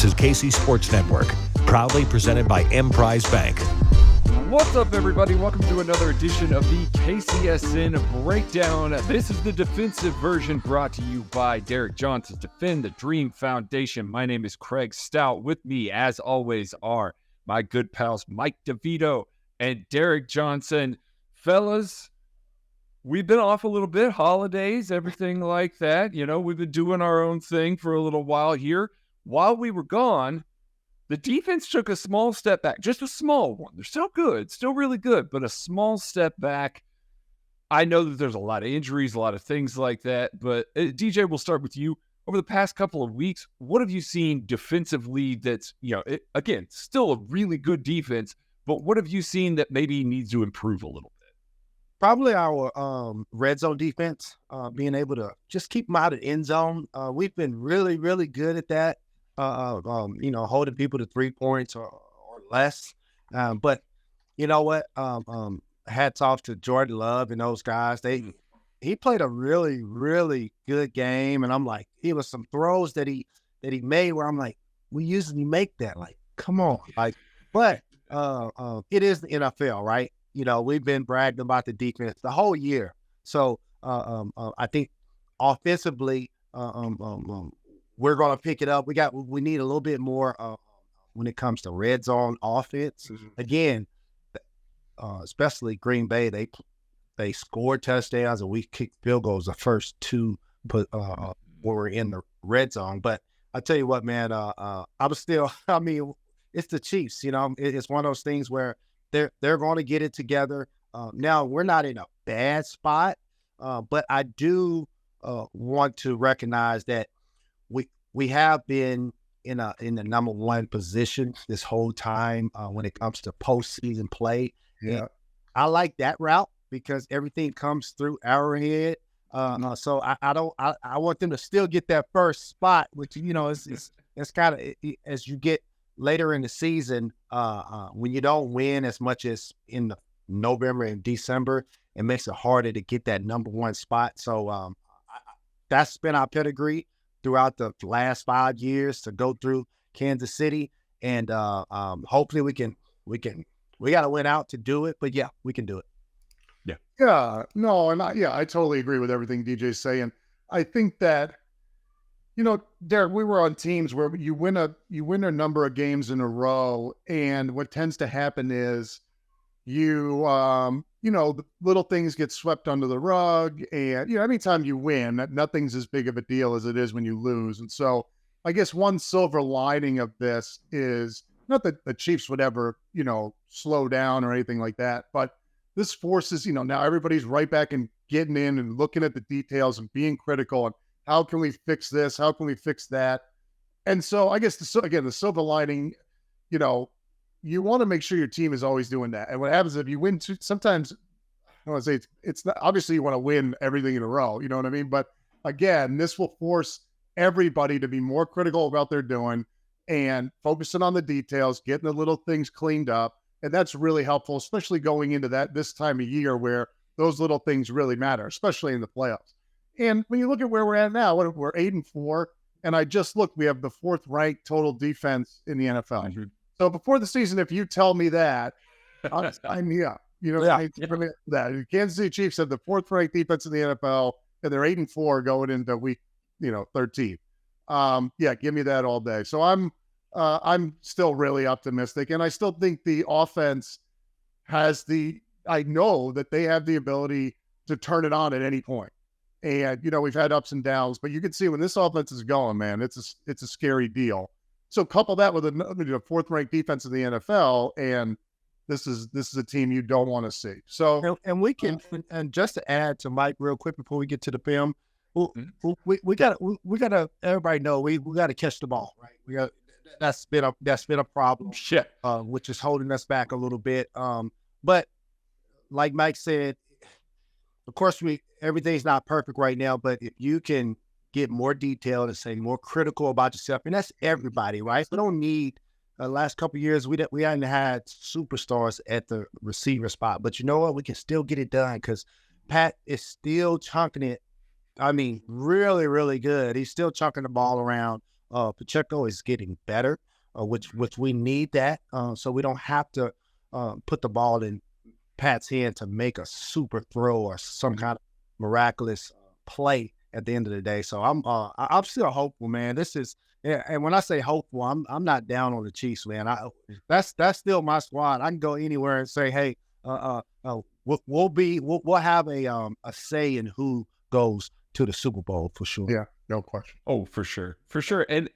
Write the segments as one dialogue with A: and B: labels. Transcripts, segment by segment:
A: is KC Sports Network, proudly presented by Emprise Bank.
B: What's up, everybody? Welcome to another edition of the KCSN Breakdown. This is the defensive version brought to you by Derrick Johnson, Defend the Dream Foundation. My name is Craig Stout. With me, as always, are my good pals Mike DeVito and Derrick Johnson. Fellas, we've been off a little bit, holidays, everything like that. You know, we've been doing our own thing for a little while here. While we were gone, the defense took a small step back, just a small one. They're still good, still really good, but a small step back. I know that there's a lot of injuries, a lot of things like that, but DJ, we'll start with you. Over the past couple of weeks, what have you seen defensively that's, again, still a really good defense, but what have you seen that maybe needs to improve a little bit?
C: Probably our red zone defense, being able to just keep them out of the end zone. We've been really, really good at that. Holding people to 3 points or less. But you know what? Hats off to Jordan Love and those guys. He played a really, really good game. And I'm like, it was some throws that he made where I'm like, we usually make that. Like, come on. But it is the NFL, right? You know, we've been bragging about the defense the whole year. So I think offensively, we're going to pick it up. We need a little bit more when it comes to red zone offense. Mm-hmm. Again, especially Green Bay, they scored touchdowns and we kicked field goals the first two when we're in the red zone. But I tell you what, man, it's the Chiefs. You know, it's one of those things where they're going to get it together. Now we're not in a bad spot, but I do want to recognize that we have been in the number one position this whole time when it comes to postseason play. Yeah, and I like that route because everything comes through Arrowhead. So I want them to still get that first spot, which it's kind of as you get later in the season when you don't win as much as in the November and December, it makes it harder to get that number one spot. So that's been our pedigree throughout the last 5 years to go through Kansas City. And hopefully we got to win out to do it, but yeah, we can do it.
D: Yeah. No, and I totally agree with everything DJ's saying. I think that, Derrick, we were on teams where you win a number of games in a row. And what tends to happen is the little things get swept under the rug, and anytime you win, nothing's as big of a deal as it is when you lose. And so I guess one silver lining of this is not that the Chiefs would ever, slow down or anything like that, but this forces, now everybody's right back and getting in and looking at the details and being critical and how can we fix this? How can we fix that? And so I guess the silver lining, you want to make sure your team is always doing that. And what happens if you win sometimes, I want to say it's not, obviously you want to win everything in a row, you know what I mean? But again, this will force everybody to be more critical about what they're doing and focusing on the details, getting the little things cleaned up. And that's really helpful, especially going into this time of year where those little things really matter, especially in the playoffs. And when you look at where we're at now, we're 8-4. And I just looked, we have the 4th ranked total defense in the NFL. Mm-hmm. So before the season, if you tell me that, I'm yeah. The Kansas City Chiefs have the 4th ranked defense in the NFL, and they're 8-4 going into week 13. Give me that all day. So I'm still really optimistic, and I still think the offense I know that they have the ability to turn it on at any point. And we've had ups and downs, but you can see when this offense is going, man, it's a scary deal. So couple that with a 4th ranked defense in the NFL, and this is a team you don't want to see. So
C: and we can and just to add to Mike real quick before we get to the film, we gotta everybody know we gotta catch the ball, right? That's been a problem, which is holding us back a little bit. But like Mike said, of course everything's not perfect right now, but if you can get more detailed and say more critical about yourself, and that's everybody, right? We don't need last couple of years we hadn't had superstars at the receiver spot, but you know what? We can still get it done because Pat is still chunking it. I mean, really, really good. He's still chunking the ball around. Pacheco is getting better, which we need that, so we don't have to put the ball in Pat's hand to make a super throw or some kind of miraculous play at the end of the day. So I'm still hopeful, man. This is, yeah, and when I say hopeful, I'm not down on the Chiefs, man. That's still my squad. I can go anywhere and say, hey, we'll have a say in who goes to the Super Bowl for sure.
D: Yeah, no question.
B: Oh, for sure. And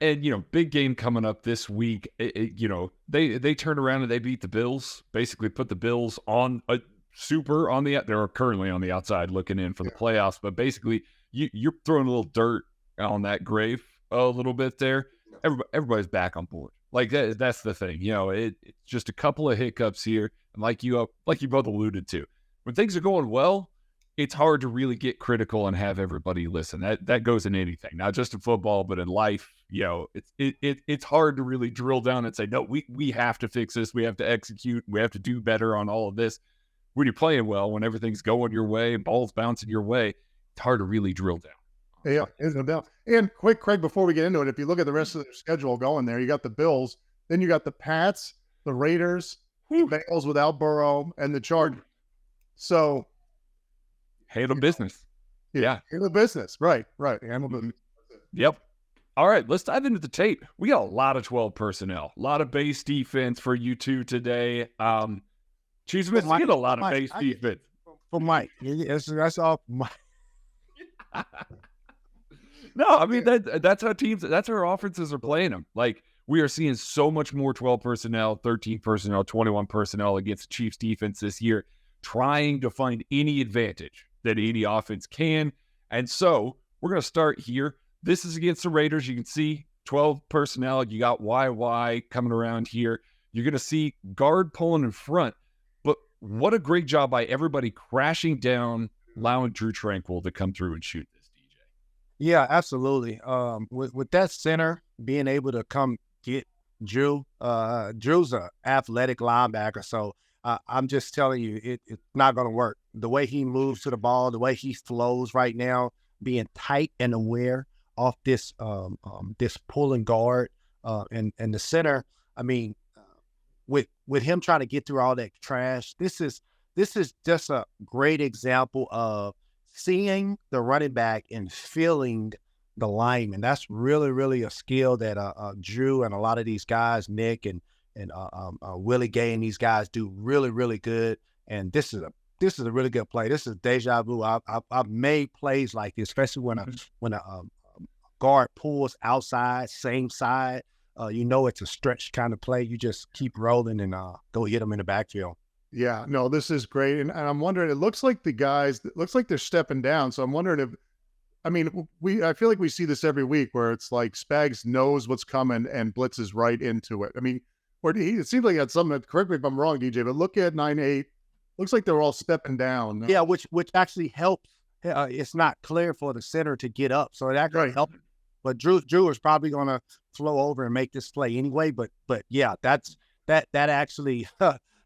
B: big game coming up this week. They turned around and they beat the Bills, basically put the Bills on a super on the, they're currently on the outside looking in for the playoffs, but basically you're throwing a little dirt on that grave a little bit there. Everybody's back on board. Like that's the thing. It's just a couple of hiccups here, and like you both alluded to, when things are going well, it's hard to really get critical and have everybody listen. That goes in anything, not just in football, but in life. It's hard to really drill down and say, no, we have to fix this. We have to execute. We have to do better on all of this. When you're playing well, when everything's going your way, balls bouncing your way, it's hard to really drill down.
D: Yeah, there's no doubt. And quick, Craig, before we get into it, if you look at the rest of their schedule going there, you got the Bills, then you got the Pats, the Raiders, the Bengals without Burrow, and the Chargers. So,
B: handle business. Yeah.
D: Handle business. Right. Handle business.
B: Yep. All right, let's dive into the tape. We got a lot of 12 personnel, a lot of base defense for you two today. Cheeseman, we get a lot of base defense.
C: For Mike. That's all Mike.
B: No, I mean, that's how our offenses are playing them. Like, we are seeing so much more 12 personnel, 13 personnel, 21 personnel against the Chiefs defense this year, trying to find any advantage that any offense can. And so we're going to start here. This is against the Raiders. You can see 12 personnel. You got YY coming around here. You're going to see guard pulling in front. But what a great job by everybody crashing down, allowing Drew Tranquil to come through and shoot this, DJ.
C: Yeah, absolutely. With that center being able to come get Drew, Drew's an athletic linebacker. So I'm just telling you, it's not going to work. The way he moves to the ball, the way he flows right now, being tight and aware off this this pulling guard and the center. I mean, with him trying to get through all that trash, this is just a great example of seeing the running back and feeling the lineman. That's really, really a skill that Drew and a lot of these guys, Nick and Willie Gay and these guys do really, really good. And this is a really good play. This is deja vu. I've made plays like this, especially when a guard pulls outside, same side. It's a stretch kind of play. You just keep rolling and go hit them in the backfield.
D: Yeah, no, this is great. And I'm wondering, it looks like they're stepping down. So I'm wondering I feel like we see this every week where it's like Spags knows what's coming and blitzes right into it. I mean, it seems like he had something, correct me if I'm wrong, DJ, but look at 9-8. Looks like they're all stepping down.
C: Yeah, which actually helps. It's not clear for the center to get up. So it actually helps. But Drew is probably going to flow over and make this play anyway. But yeah, that actually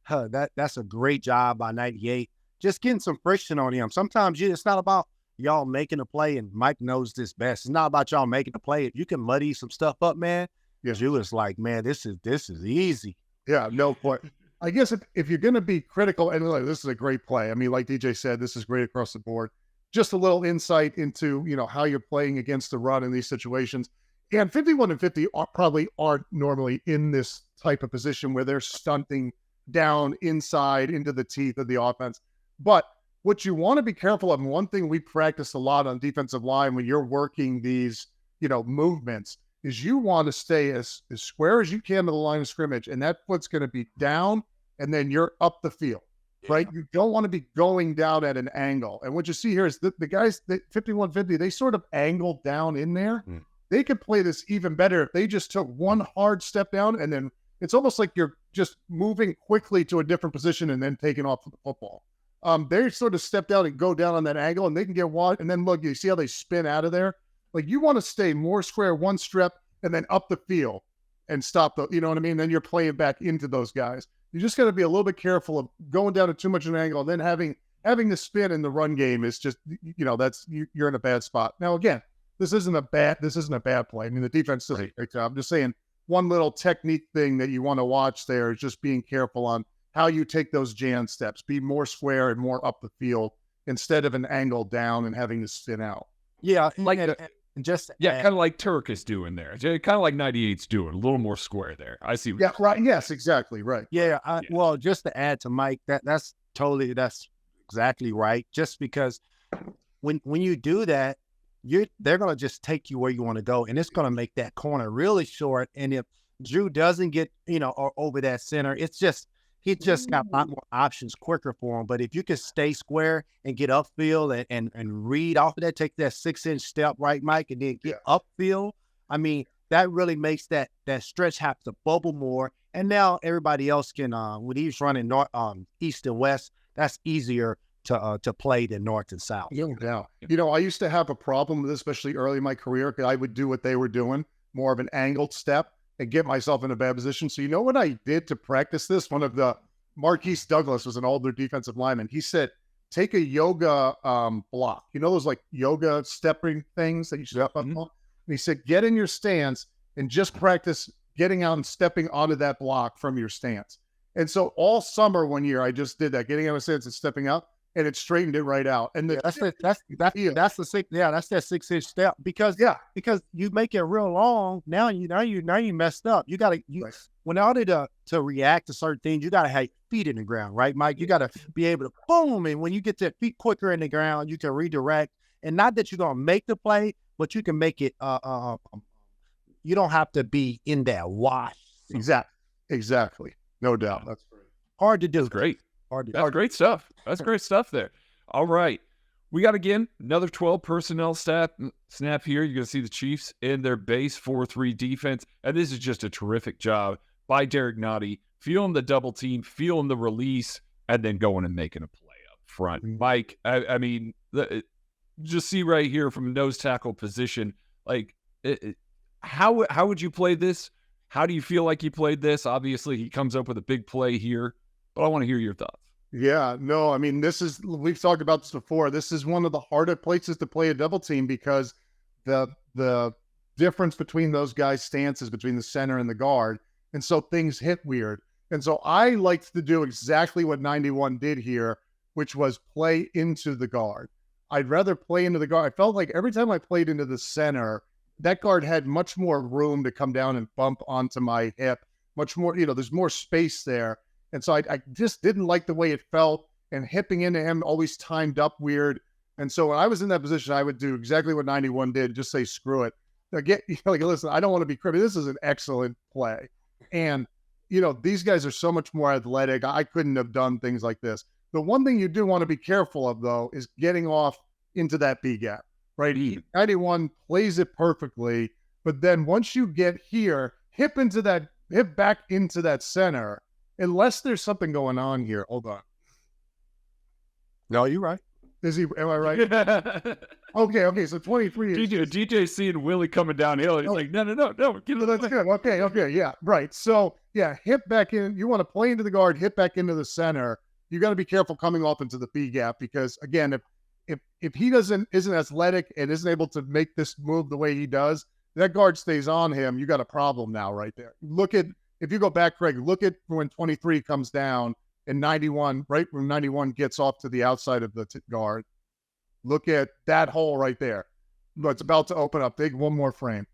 C: that's a great job by 98. Just getting some friction on him. Sometimes it's not about y'all making a play, and Mike knows this best. It's not about y'all making a play. If you can muddy some stuff up, man, Drew is like, man, this is easy.
D: Yeah, no point. I guess if you're going to be critical, and like, this is a great play. I mean, like DJ said, this is great across the board. Just a little insight into, how you're playing against the run in these situations. And 51 and 50 probably aren't normally in this type of position where they're stunting down inside into the teeth of the offense. But what you want to be careful of, and one thing we practice a lot on defensive line when you're working these, movements, is you want to stay as square as you can to the line of scrimmage. And that foot's going to be down, and then you're up the field. Right? You don't want to be going down at an angle. And what you see here is the guys, 51-50, they sort of angled down in there. They could play this even better if they just took one hard step down, and then it's almost like you're just moving quickly to a different position and then taking off the football. They sort of step down and go down on that angle, and they can get one. And then look, you see how they spin out of there? Like, you want to stay more square, one step, and then up the field and stop you know what I mean? Then you're playing back into those guys. You just got to be a little bit careful of going down to too much of an angle, and then having the spin in the run game is just, you're in a bad spot. Now, again, this isn't a bad play. I mean, the defense does a great job. I'm just saying one little technique thing that you want to watch there is just being careful on how you take those Jan steps. Be more square and more up the field instead of an angle down and having to spin out.
C: Yeah,
B: Like
C: and just
B: kind of like Turk is doing there. Kind of like 98's doing, a little more square there. I see.
D: Yeah, right. Yes, exactly. Right.
C: Yeah, well, just to add to Mike, that's exactly right. Just because when you do that, they're gonna just take you where you want to go, and it's gonna make that corner really short. And if Drew doesn't get over that center, he just got a lot more options quicker for him. But if you can stay square and get upfield and read off of that, take that 6-inch step, right, Mike, and then get upfield. I mean, that really makes that stretch have to bubble more. And now everybody else can, when he's running east and west, that's easier to play than north and south.
D: Yeah. I used to have a problem with this, especially early in my career, because I would do what they were doing, more of an angled step, and get myself in a bad position. So you know what I did to practice this? One of the Marquise Douglas was an older defensive lineman. He said, take a yoga block. You know those like yoga stepping things that you step up on? And he said, get in your stance and just practice getting out and stepping onto that block from your stance. And so all summer one year, I just did that, getting out of stance and stepping up, and it straightened it right out. And that's that
C: 6-inch step because you make it real long. Now you messed up. You gotta in order to react to certain things, you gotta have feet in the ground, right, Mike? You gotta be able to boom, and when you get your feet quicker in the ground, you can redirect. And not that you're gonna make the play, but you can make it. You don't have to be in that wash.
D: Exactly. No doubt. That's great.
C: Hard to do.
B: That's great. That's great stuff. That's great stuff there. All right. We got, again, another 12 personnel snap here. You're going to see the Chiefs in their base 4-3 defense. And this is just a terrific job by Derrick Nottie, feeling the double team, feeling the release, and then going and making a play up front. Mike, I mean, just see right here from a nose tackle position, like, how would you play this? How do you feel like he played this? Obviously, he comes up with a big play here, but I want to hear your thoughts.
D: Yeah, no, I mean, we've talked about this before. This is one of the harder places to play a double team because the difference between those guys' stances between the center and the guard. And so things hit weird. And so I liked to do exactly what 91 did here, which was play into the guard. I'd rather play into the guard. I felt like every time I played into the center, that guard had much more room to come down and bump onto my hip, much more, there's more space there. And so I just didn't like the way it felt, and hipping into him always timed up weird. And so when I was in that position, I would do exactly what 91 did, just say, screw it. Listen, I don't want to be critical. This is an excellent play. And, these guys are so much more athletic. I couldn't have done things like this. The one thing you do want to be careful of, though, is getting off into that B gap, right? 91 plays it perfectly. But then once you get here, hip back into that center, unless there's something going on here. Hold on.
C: No, you're right.
D: Am I right? Okay. So 23.
B: DJ seeing Willie coming downhill. He's like, no. Get it.
D: That's good. Okay. Yeah. Right. So yeah, hip back in. You want to play into the guard, hip back into the center. You got to be careful coming off into the B gap because again, if he isn't athletic and isn't able to make this move the way he does, that guard stays on him. You got a problem now right there. If you go back, Craig, look at when 23 comes down and 91, right when 91 gets off to the outside of the guard. Look at that hole right there. It's about to open up. Take one more frame.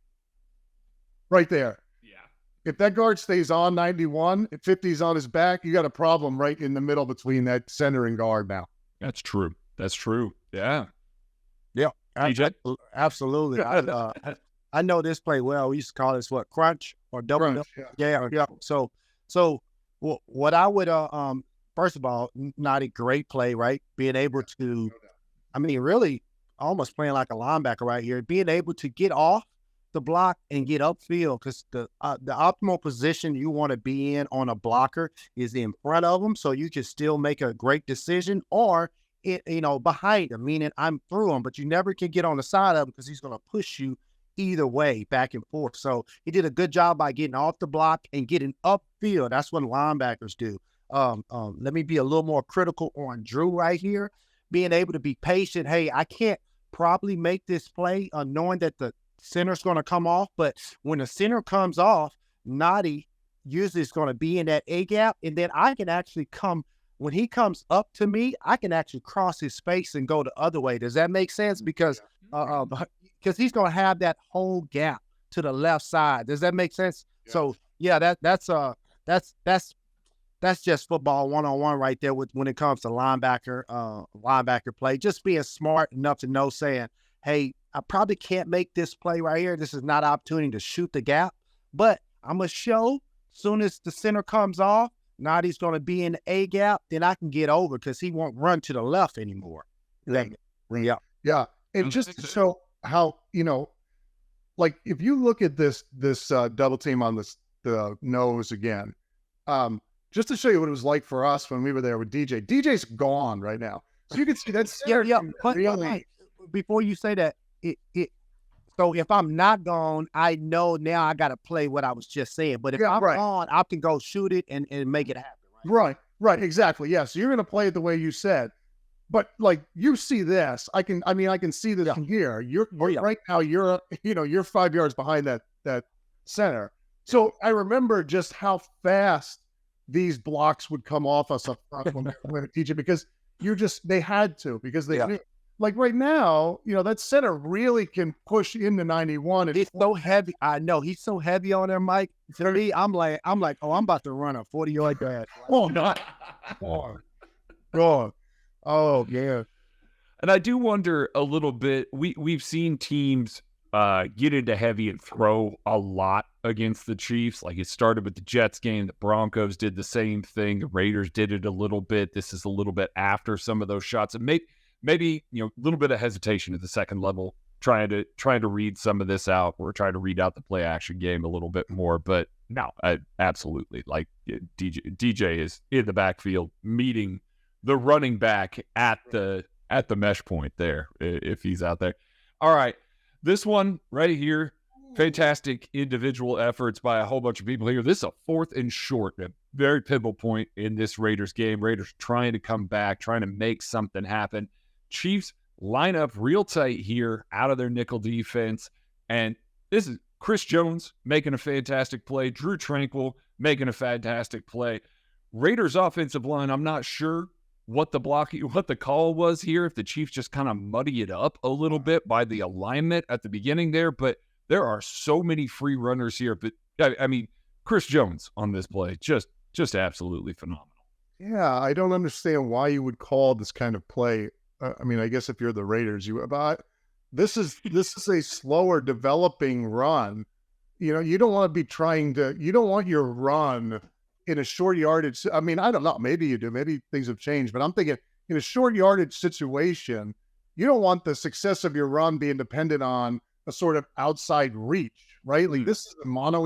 D: Right there.
B: Yeah.
D: If that guard stays on 91, if 50's on his back, you got a problem right in the middle between that center and guard now.
B: That's true. Yeah.
C: Yeah.
B: DJ?
C: Absolutely. I know this play well. We used to call this crunch or double.
D: Crunch,
C: Yeah. So what I would first of all, not a great play, right? Being able to, really almost playing like a linebacker right here, being able to get off the block and get upfield because the optimal position you want to be in on a blocker is in front of them, so you can still make a great decision, or behind him, meaning I'm through him, but you never can get on the side of him because he's going to push you either way, back and forth. So he did a good job by getting off the block and getting upfield. That's what linebackers do. Let me be a little more critical on Drew right here, being able to be patient. Hey, I can't probably make this play knowing that the center's going to come off. But when the center comes off, Nadi usually is going to be in that A gap. And then I can actually when he comes up to me, I can actually cross his space and go the other way. Does that make sense? Because he's going to have that whole gap to the left side. Does that make sense? Yeah. So yeah, that's just football 101 right there when it comes to linebacker play. Just being smart enough to know saying, hey, I probably can't make this play right here. This is not an opportunity to shoot the gap, but I'm going to show soon as the center comes off, Nadi's going to be in the A gap, then I can get over because he won't run to the left anymore. Yeah.
D: Yeah. And just to show how, like if you look at this double team on the nose again, just to show you what it was like for us when we were there with DJ. DJ's gone right now. So you can see that's
C: But before you say that, so if I'm not gone, I know now I got to play what I was just saying. But if I'm gone, I can go shoot it and make it happen.
D: Right, exactly. Yeah. So you're going to play it the way you said. But like you see this, I can see this from here. Right now you're 5 yards behind that center. So I remember just how fast these blocks would come off us up front when we were teaching because they had to because they knew. Like right now, that center really can push into 91.
C: It's so heavy. I know he's so heavy on there, Mike. To me, I'm like, oh, I'm about to run a 40-yard dash.
D: Oh, not. Oh, yeah.
B: And I do wonder a little bit. We've seen teams get into heavy and throw a lot against the Chiefs. Like it started with the Jets game. The Broncos did the same thing. The Raiders did it a little bit. This is a little bit after some of those shots. And maybe a little bit of hesitation at the second level, trying to read some of this out or trying to read out the play action game a little bit more. But no, absolutely. Like DJ is in the backfield meeting the running back at the mesh point there if he's out there. All right, this one right here, fantastic individual efforts by a whole bunch of people here. This is a 4th and short, a very pivotal point in this Raiders game. Raiders trying to come back, trying to make something happen. Chiefs line up real tight here out of their nickel defense. And this is Chris Jones making a fantastic play. Drew Tranquil making a fantastic play. Raiders offensive line, I'm not sure what the call was here, if the Chiefs just kind of muddy it up a little bit by the alignment at the beginning there. But there are so many free runners here. But I mean, Chris Jones on this play, just absolutely phenomenal.
D: Yeah, I don't understand why you would call this kind of play. I mean, I guess if you're the Raiders, this is a slower developing run. You don't want to be you don't want your run in a short yardage. I mean, I don't know. Maybe you do. Maybe things have changed. But I'm thinking in a short yardage situation, you don't want the success of your run being dependent on a sort of outside reach, right? Like this is a mono,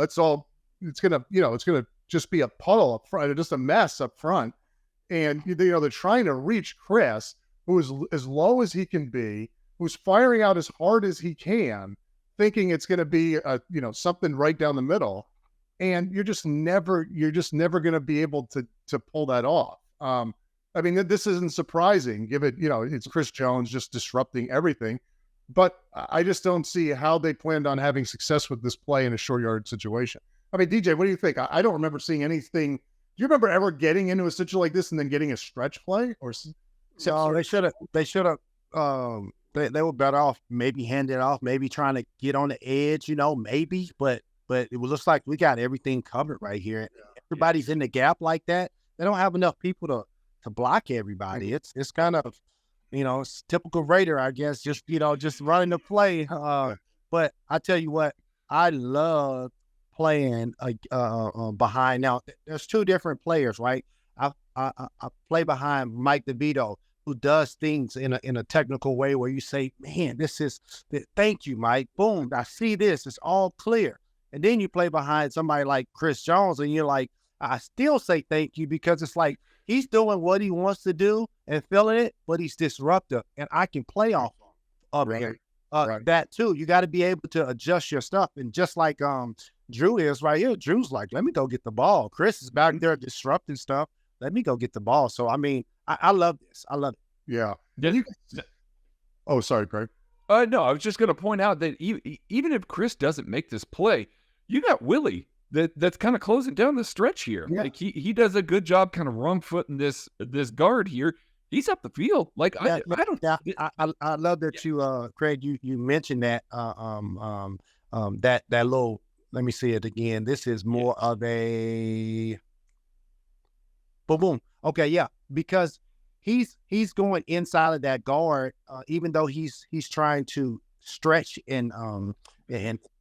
D: it's gonna just be a puddle up front, just a mess up front. And they're trying to reach Chris, who is as low as he can be, who's firing out as hard as he can, thinking it's going to be something right down the middle, and you're just never going to be able to pull that off. I mean, this isn't surprising, given it's Chris Jones just disrupting everything, but I just don't see how they planned on having success with this play in a short yard situation. I mean, DJ, what do you think? I don't remember seeing anything. Do you remember ever getting into a situation like this and then getting a stretch play? Or
C: no, they should have. They were better off maybe handing it off, maybe trying to get on the edge, maybe. But it looks like we got everything covered right here. Everybody's in the gap like that. They don't have enough people to block everybody. It's kind of, it's typical Raider, I guess. Just running the play. But I tell you what, I love playing behind. Now, there's two different players, right? I play behind Mike DeVito, who does things in a technical way where you say, man, thank you, Mike. Boom, I see this. It's all clear. And then you play behind somebody like Chris Jones, and you're like, I still say thank you because it's like he's doing what he wants to do and feeling it, but he's disruptive, and I can play off of him. That too. You got to be able to adjust your stuff. And just like Drew is right here, Drew's like, let me go get the ball. Chris is back there disrupting stuff. Let me go get the ball. So, I mean, I love this. I love it.
D: Yeah.
B: Yeah.
D: Oh, sorry, Craig.
B: No, I was just going to point out that even if Chris doesn't make this play, you got Willie that's kind of closing down the stretch here.
C: Yeah.
B: Like he does a good job kind of wrong footing this guard here. He's up the field. Like I don't.
C: Yeah, I love that you, Craig. You mentioned that that little. Let me see it again. This is more of a boom, boom. Okay, yeah, because he's going inside of that guard, even though he's trying to stretch and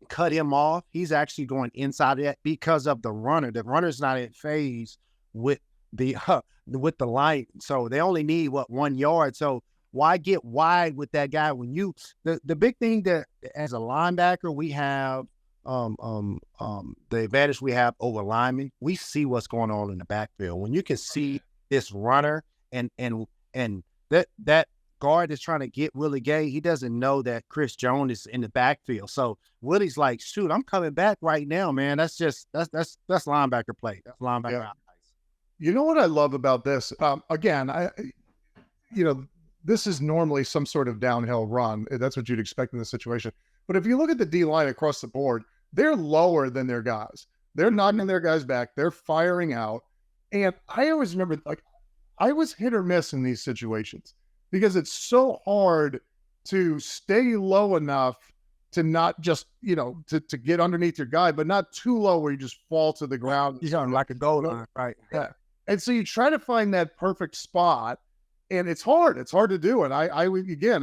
C: cut him off. He's actually going inside of that because of the runner. The runner's not in phase with the line, so they only need 1 yard. So why get wide with that guy when you the big thing that as a linebacker we have the advantage we have over linemen. We see what's going on in the backfield when you can see this runner and that guard is trying to get Willie Gay. He doesn't know that Chris Jones is in the backfield. So Willie's like, shoot, I'm coming back right now, man. That's linebacker play. That's linebacker.
D: Yeah. You know what I love about this? Again, this is normally some sort of downhill run. That's what you'd expect in this situation. But if you look at the D line across the board, they're lower than their guys. They're knocking their guys back. They're firing out. And I always remember, like, I was hit or miss in these situations because it's so hard to stay low enough to not just, to get underneath your guy, but not too low where you just fall to the ground.
C: He's on like a goal line, right?
D: Yeah. And so you try to find that perfect spot, and it's hard. It's hard to do. And I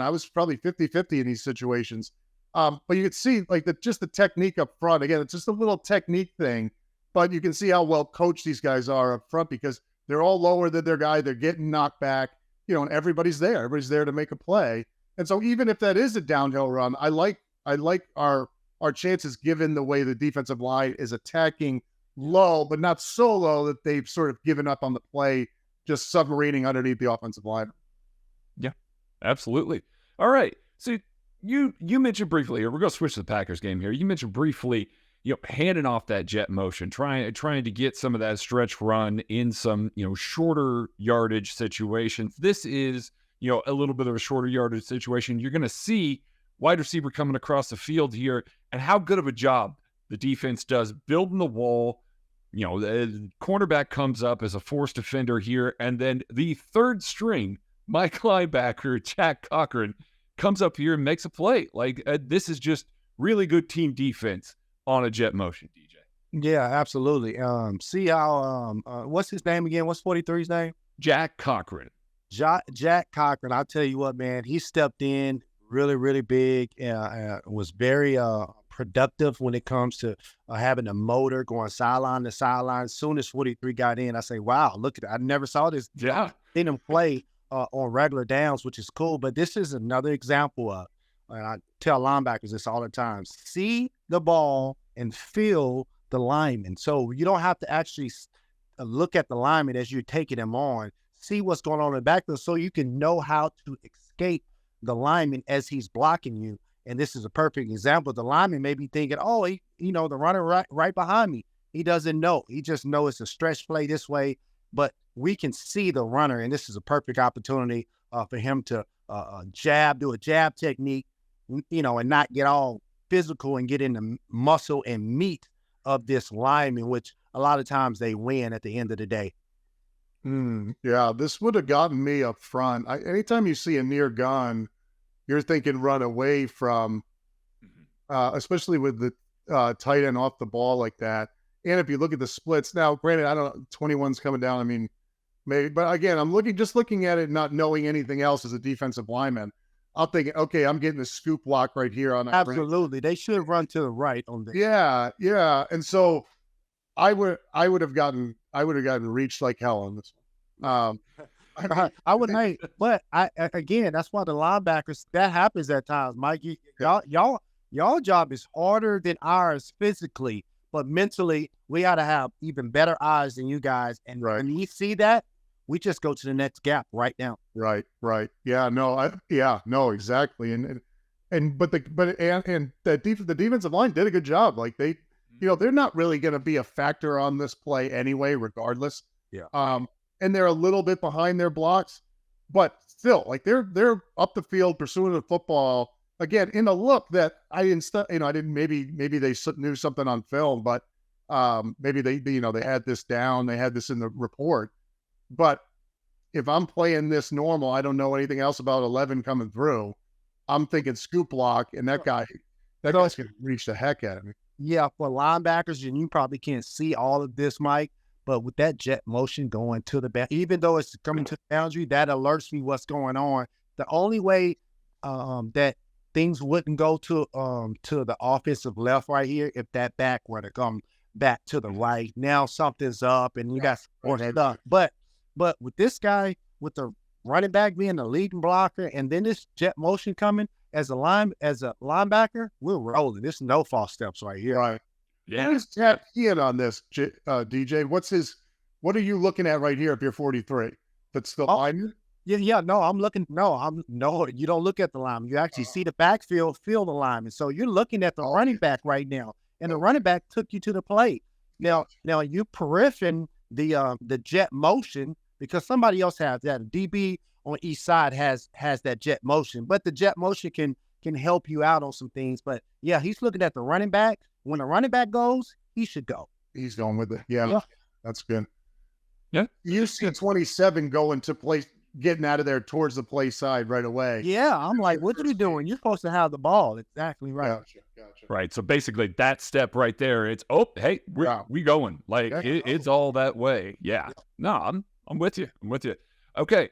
D: was probably 50-50 in these situations. But you can see like just the technique up front. Again, it's just a little technique thing, but you can see how well coached these guys are up front because they're all lower than their guy. They're getting knocked back, and everybody's there. Everybody's there to make a play. And so even if that is a downhill run, I like our chances given the way the defensive line is attacking low, but not so low that they've sort of given up on the play, just submarining underneath the offensive line.
B: Yeah, absolutely. All right. So you mentioned briefly here, we're going to switch to the Packers game here. You mentioned briefly, handing off that jet motion, trying to get some of that stretch run in some, shorter yardage situations. This is, a little bit of a shorter yardage situation. You're going to see wide receiver coming across the field here and how good of a job the defense does building the wall. The cornerback comes up as a forced defender here, and then the third string, Mike linebacker, Jack Cochran, comes up here and makes a play. Like, this is just really good team defense on a jet motion, DJ.
C: Yeah, absolutely. See how, what's his name again? What's 43's name?
B: Jack Cochran.
C: Jack Cochran. I'll tell you what, man, he stepped in really, really big, was very productive when it comes to having a motor going sideline to sideline. As soon as 43 got in, I say, wow, look at it. I never saw this.
B: Yeah.
C: Seen him play on regular downs, which is cool. But this is another example of, and I tell linebackers this all the time, see the ball and feel the lineman. So you don't have to actually look at the lineman as you're taking him on. See what's going on in the backfield so you can know how to escape the lineman as he's blocking you. And this is a perfect example. The lineman may be thinking, oh, the runner right behind me. He doesn't know. He just knows it's a stretch play this way. But we can see the runner, and this is a perfect opportunity for him to do a jab technique, and not get all physical and get in the muscle and meat of this lineman, which a lot of times they win at the end of the day.
D: Yeah, this would have gotten me up front. Anytime you see a near gun, you're thinking run away from, especially with the tight end off the ball like that. And if you look at the splits, now, granted, I don't know, 21's coming down. I mean, maybe, but again, I'm looking at it, not knowing anything else as a defensive lineman. I'm thinking, okay, I'm getting a scoop block right here on that.
C: Absolutely. They should run to the right on this.
D: Yeah. And so I would have gotten reached like hell on this one.
C: I would hate, but again, that's why the linebackers, that happens at times, Mike. Y'all job is harder than ours physically, but mentally, we got to have even better eyes than you guys. And when you see that, we just go to the next gap right now.
D: Right. Yeah, no, exactly. And the defensive line did a good job. Like they're not really going to be a factor on this play anyway, regardless.
C: Yeah.
D: And they're a little bit behind their blocks, but still, like they're up the field pursuing the football again in a look that I didn't. Maybe they knew something on film, but maybe they had this down. They had this in the report. But if I'm playing this normal, I don't know anything else about 11 coming through. I'm thinking scoop block, and that guy's gonna reach the heck out of me.
C: Yeah, for linebackers, and you probably can't see all of this, Mike, but with that jet motion going to the back, even though it's coming to the boundary, that alerts me what's going on. The only way that things wouldn't go to the offensive left right here if that back were to come back to the right. Now something's up, and you got more stuff. But with this guy, with the running back being the leading blocker, and then this jet motion coming as a linebacker, we're rolling. There's no false steps right here.
D: Right.
B: Yeah.
D: Who's tap in on this, DJ? What are you looking at right here if you're 43? That's the line?
C: Yeah, no, I'm looking. No, you don't look at the lineman. You actually see the backfield, feel the lineman. So you're looking at the running back right now, and the running back took you to the plate. Now you periffering the jet motion because somebody else has that. A DB on each side has that jet motion, but the jet motion can help you out on some things. But yeah, he's looking at the running back. When the running back goes, he should go.
D: He's going with it. Yeah. That's good.
B: Yeah.
D: You see 27 going to play, getting out of there towards the play side right away.
C: Yeah, I'm like, what are you doing? You're supposed to have the ball. Exactly right.
D: Gotcha.
B: Right. So basically that step right there, it's, hey, we going. Like it's all that way. Yeah. No, I'm with you. Okay.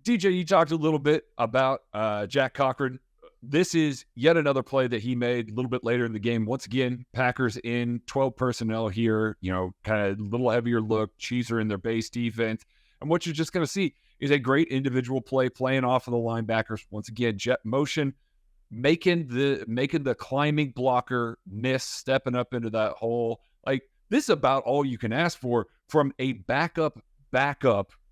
B: DJ, you talked a little bit about Jack Cochran. This is yet another play that he made a little bit later in the game. Once again, Packers in 12 personnel here, kind of a little heavier look, Cheeser in their base defense. And what you're just going to see is a great individual play playing off of the linebackers. Once again, jet motion, making the climbing blocker miss, stepping up into that hole. Like, this is about all you can ask for from a backup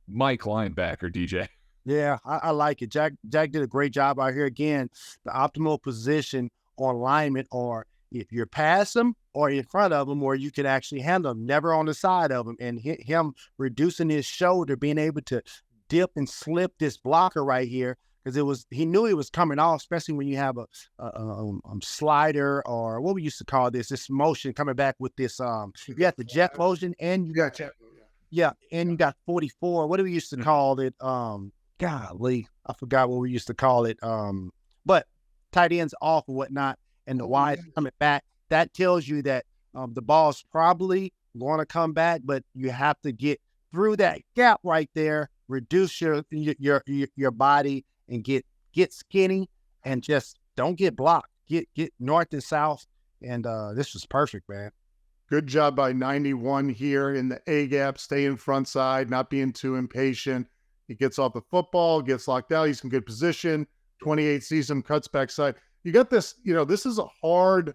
B: Mike linebacker, DJ.
C: Yeah, I like it. Jack did a great job out here. Again, the optimal position on linemen, or if you're past him or in front of him, where you can actually handle him, never on the side of him. And him reducing his shoulder, being able to dip and slip this blocker right here, because he knew he was coming off, especially when you have a slider, or what we used to call this motion coming back with this. You got the jet motion, and you got jet. Yeah, and you got 44. What do we used to call it? Golly, I forgot what we used to call it. But tight ends off or whatnot, and the wide coming back. That tells you that the ball's probably going to come back, but you have to get through that gap right there, reduce your body, and get skinny, and just don't get blocked. Get north and south, and this was perfect, man.
D: Good job by 91 here in the A gap, staying front side, not being too impatient. He gets off the football, gets locked out. He's in good position. 28 sees him, cuts backside. You got this, this is a hard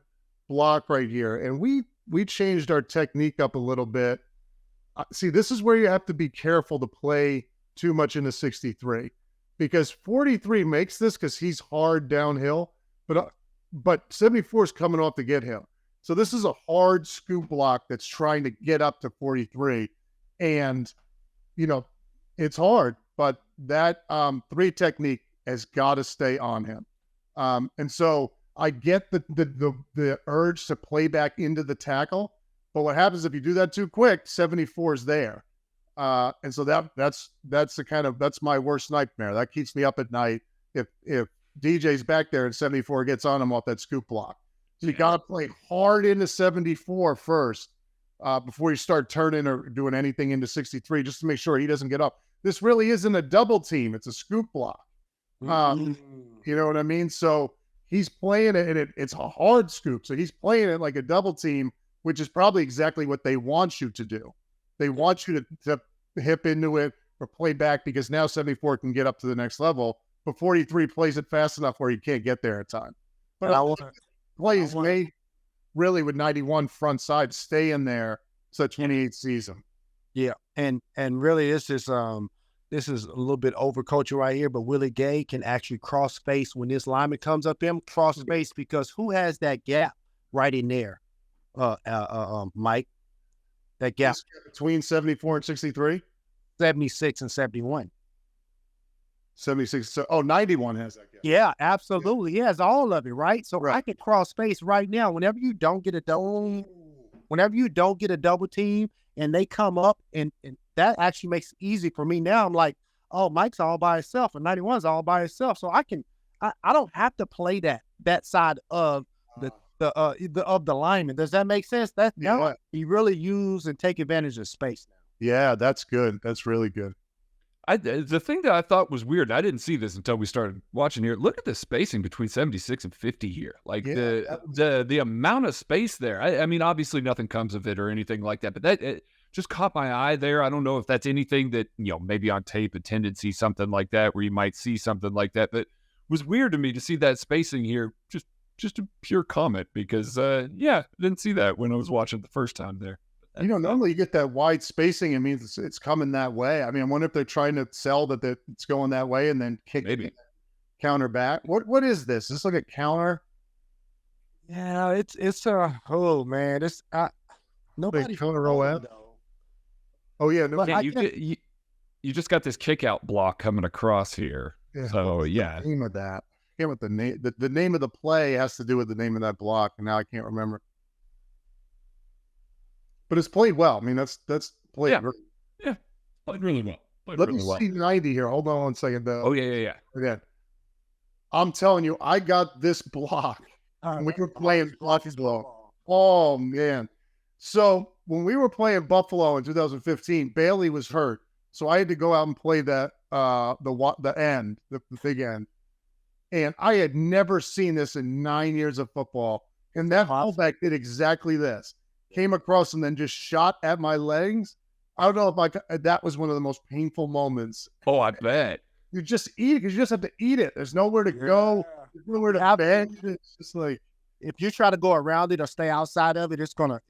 D: block right here. And we changed our technique up a little bit. See, this is where you have to be careful to play too much into 63, because 43 makes this because he's hard downhill, but 74 is coming off to get him. So this is a hard scoop block that's trying to get up to 43. And, it's hard, but that 3 technique has got to stay on him. And so I get the urge to play back into the tackle, but what happens if you do that too quick? 74 is there. And so that's my worst nightmare. That keeps me up at night if DJ's back there and 74 gets on him off that scoop block. So you got to play hard into 74 first before you start turning or doing anything into 63, just to make sure he doesn't get up. This really isn't a double team. It's a scoop block. You know what I mean? So he's playing it, and it's a hard scoop. So he's playing it like a double team, which is probably exactly what they want you to do. They want you to hip into it or play back, because now 74 can get up to the next level, but 43 plays it fast enough where he can't get there in time. But plays made really with 91 front side stay in there such 28 season.
C: Yeah, and really this is a little bit overcoaching right here, but Willie Gay can actually cross face when this lineman comes up him, cross face, because who has that gap right in there? Mike, that gap
D: between 74 and 63,
C: 76 and 71.
D: 76. So, 91 has that gap.
C: Yeah, absolutely. He has all of it, right? So I can cross space right now. Whenever you don't get a double team and they come up, and that actually makes it easy for me now. I'm like, oh, Mike's all by himself and 91's all by himself. So I don't have to play that side of the lineman. Does that make sense? Now you really use and take advantage of space now.
D: Yeah, that's good. That's really good.
B: The thing that I thought was weird, I didn't see this until we started watching here. Look at the spacing between 76 and 50 here. Like the amount of space there. I mean, obviously nothing comes of it or anything like that, but it just caught my eye there. I don't know if that's anything that, maybe on tape, a tendency, something like that, where you might see something like that, but it was weird to me to see that spacing here. Just a pure comment because, I didn't see that when I was watching the first time there.
D: Normally you get that wide spacing. It means it's coming that way. I mean, I wonder if they're trying to sell that it's going that way and then counter back. What is this? Is this like a counter?
C: Yeah, it's oh man, it's nobody
D: counter OF. Oh yeah, no,
B: you just got this kick out block coming across here.
D: Yeah,
B: so
D: the name of that. I can't remember the name of the play has to do with the name of that block, and now I can't remember. But it's played well. I mean, that's played.
B: Yeah, played really well.
D: Let me see 90 here. Hold on one second, though.
B: Oh, yeah.
D: Again, I'm telling you, I got this block. And we were playing Buffalo. Oh, man. So when we were playing Buffalo in 2015, Bailey was hurt. So I had to go out and play that the end, the big end. And I had never seen this in 9 years of football. And that fullback did exactly this. Came across and then just shot at my legs. I don't know if that was one of the most painful moments.
B: Oh, I bet.
D: You just eat it because you just have to eat it. There's nowhere to go. There's nowhere to bend. It's just like,
C: if you try to go around it or stay outside of it, it's gonna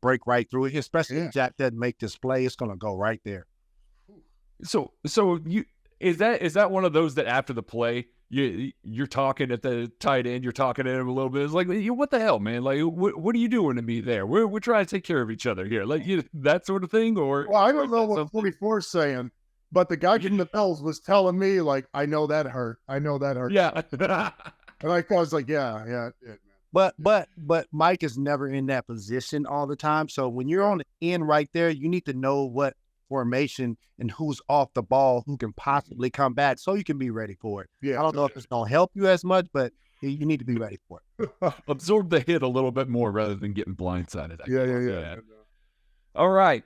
C: break right through it. Especially if Jack doesn't make this play, it's gonna go right there.
B: So is that one of those that after the play you're talking at the tight end, you're talking at him a little bit. It's like, what the hell, man? Like, what are you doing to me there? We're trying to take care of each other here, like that sort of thing. Or
D: well, I don't know what 44 is saying, but the guy from the Bills was telling me like, I know that hurt.
B: Yeah,
D: and I was like, yeah, it did,
C: man. But Mike is never in that position all the time. So when you're on the end right there, you need to know what formation and who's off the ball, who can possibly come back, so you can be ready for it.
D: Yeah,
C: I don't know if it's gonna help you as much, but you need to be ready for it.
B: Absorb the hit a little bit more rather than getting blindsided.
D: Yeah.
B: All right,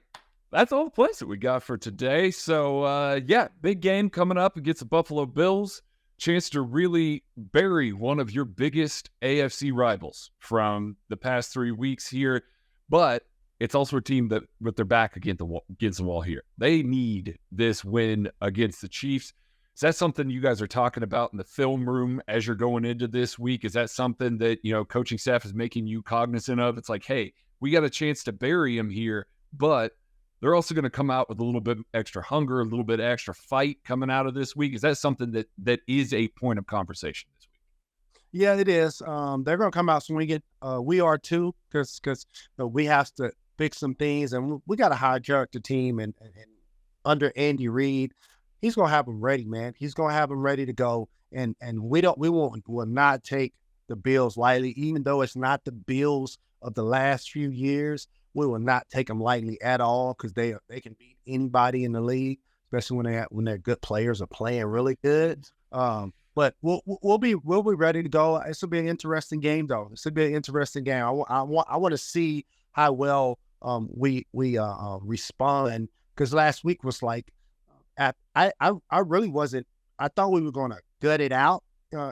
B: that's all the plays that we got for today. So big game coming up against the Buffalo Bills. Chance to really bury one of your biggest AFC rivals from the past 3 weeks here, but it's also a team that with their back against the wall here. They need this win against the Chiefs. Is that something you guys are talking about in the film room as you're going into this week? Is that something that, coaching staff is making you cognizant of? It's like, hey, we got a chance to bury them here, but they're also going to come out with a little bit extra hunger, a little bit extra fight coming out of this week. Is that something that is a point of conversation this week?
C: Yeah, it is. They're going to come out swinging. We are too, because we have to fix some things, and we got a high character team, and under Andy Reid, he's gonna have them ready, man. He's gonna have them ready to go, and will not take the Bills lightly, even though it's not the Bills of the last few years. We will not take them lightly at all, because they can beat anybody in the league, especially when their good players are playing really good. But we'll be ready to go. This will be an interesting game, though. This will be an interesting game. I want to see how well we respond, because last week was like, I really wasn't. I thought we were going to gut it out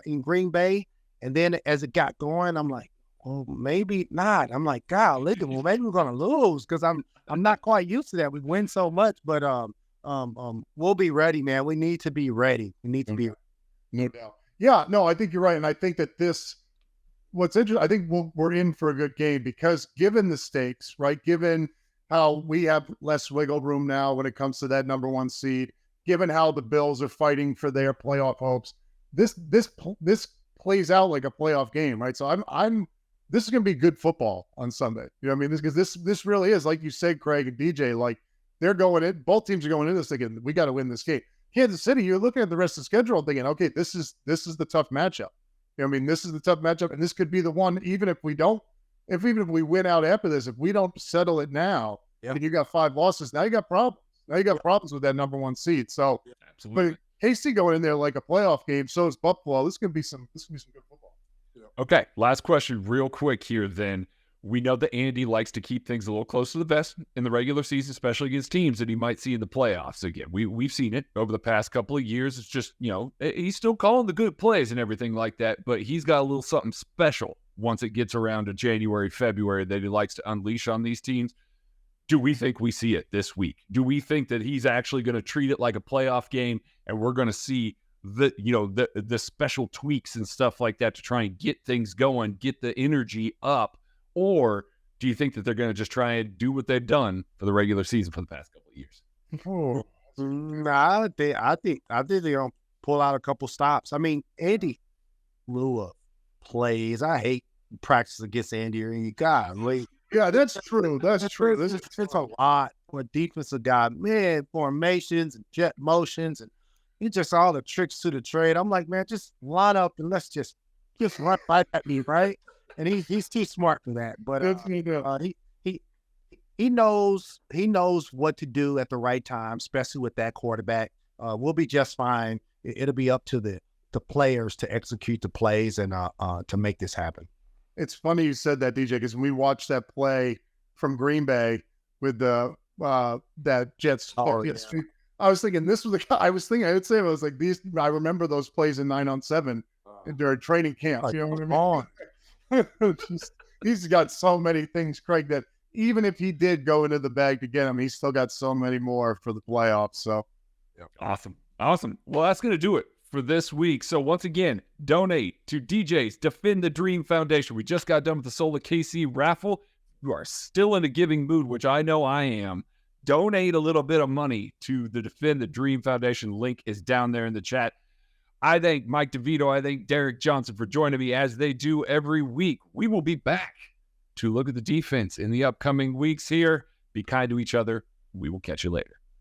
C: in Green Bay, and then as it got going, I'm like, well, maybe not. I'm like, God, maybe we're going to lose, because I'm not quite used to that. We win so much, but we'll be ready, man. We need to be ready. We need to be.
D: No doubt. Yeah, no, I think you're right, and I think that what's interesting, I think we're in for a good game, because given the stakes, right? Given how we have less wiggle room now when it comes to that number one seed, given how the Bills are fighting for their playoff hopes, this plays out like a playoff game, right? So this is going to be good football on Sunday. You know what I mean? Because this really is, like you said, Craig and DJ, like they're going in, both teams are going in this thinking, we got to win this game. Kansas City, you're looking at the rest of the schedule thinking, okay, this is the tough matchup. I mean, this is the tough matchup, and this could be the one. Even if we win out after this, if we don't settle it now, and you got 5 losses, now you got problems. Now you got problems with that number 1 seed. So,
B: Absolutely.
D: But KC going in there like a playoff game, so is Buffalo. This could be some good football.
B: Okay, last question real quick here then. We know that Andy likes to keep things a little close to the vest in the regular season, especially against teams that he might see in the playoffs. Again, we've seen it over the past couple of years. It's just, he's still calling the good plays and everything like that, but he's got a little something special once it gets around to January, February that he likes to unleash on these teams. Do we think we see it this week? Do we think that he's actually going to treat it like a playoff game and we're going to see the special tweaks and stuff like that to try and get things going, get the energy up? Or do you think that they're going to just try and do what they've done for the regular season for the past couple of years?
C: Nah, I think they're going to pull out a couple stops. I mean, Andy blew up plays. I hate practice against Andy or any guy.
D: Yeah, that's true. That's true.
C: It's a lot for a defensive guy. Man, formations and jet motions and he just all the tricks to the trade. I'm like, man, just line up and let's just run right at me, right? And he's too smart for that. But he knows what to do at the right time, especially with that quarterback. We'll be just fine. It'll be up to the players to execute the plays and to make this happen.
D: It's funny you said that, DJ, because when we watched that play from Green Bay with that Jets, I was thinking this was the guy. I was like, I remember those plays in 9-on-7 during training camp. You know what I mean? He's got so many things, Craig, that even if he did go into the bag to get him, he's still got so many more for the playoffs. So,
B: Awesome. Well, that's going to do it for this week. So once again, donate to DJ's Defend the Dream Foundation. We just got done with the Solar KC raffle. You are still in a giving mood, which I know I am. Donate a little bit of money to the Defend the Dream Foundation. Link is down there in the chat. I thank Mike DeVito. I thank Derrick Johnson for joining me as they do every week. We will be back to look at the defense in the upcoming weeks here. Be kind to each other. We will catch you later.